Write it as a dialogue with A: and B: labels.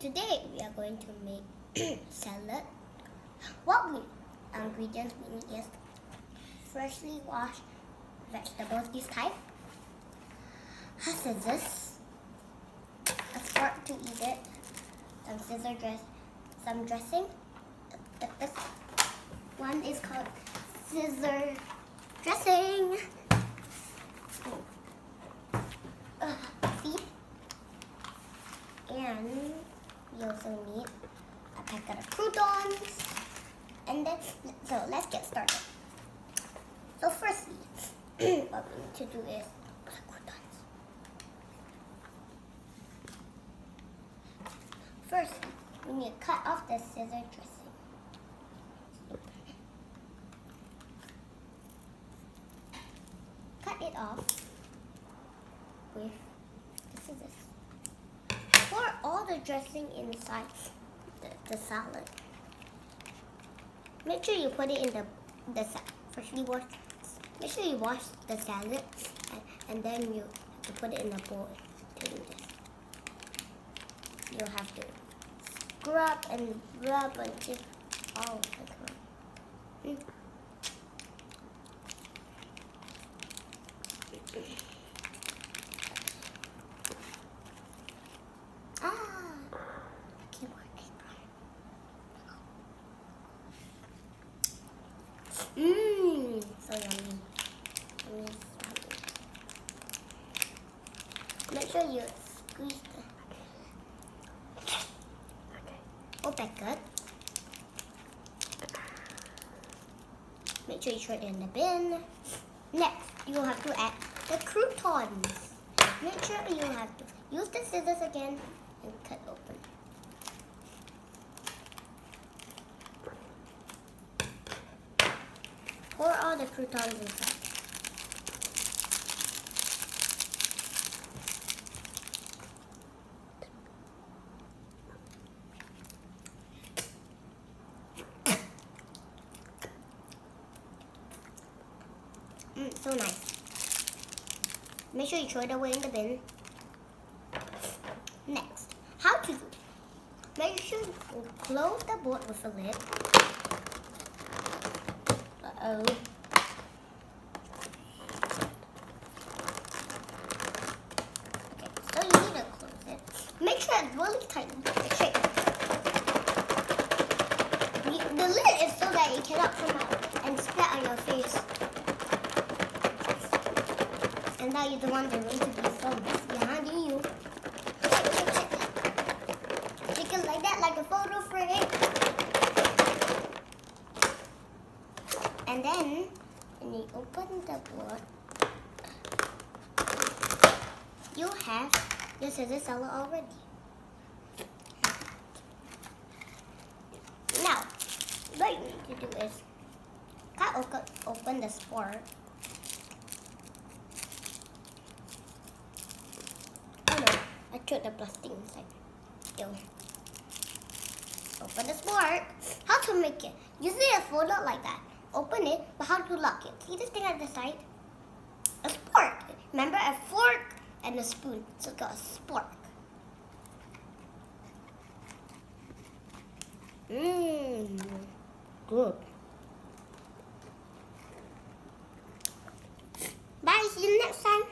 A: Today we are going to make salad. What ingredients we need is freshly washed vegetables this type, scissors, a fork to eat it, some dressing. This one is called scissor dressing. Feet. And we also need a packet of croutons. And then, so let's get started. So firstly, what we need to do is put croutons. First, we need to cut off the scissor dressing. Cut it off with the scissors. Pour all the dressing inside the salad. Make sure you put it in make sure you wash the salad and then you have to put it in a bowl to do this. You'll have to scrub and rub until all of the time. So yummy. Make sure you squeeze the packet. Make sure you throw it in the bin. Next, you will have to add the croutons. Make sure you have to use the scissors again and cut open. Pour all the croutons inside. So nice. Make sure you throw it away in the bin. Next, how to do it. Make sure you close the bowl with a lid. Okay, so you need to close it. Make sure it's really tight. The lid is so that it cannot come out and splat on your face. And now you don't want the room to be so messy, huh? Do you? Take it like that, like a photo frame. And then, when you open the board, you have your Caesar salad already. Now, what you need to do is cut open the sport. Oh no, I threw the plastic inside. Open the sport. How to make it? Usually a folder like that. Open it, but how to lock it? See this thing at the side? A spork. Remember, a fork and a spoon. So it's got a spork. Good. Bye, see you next time.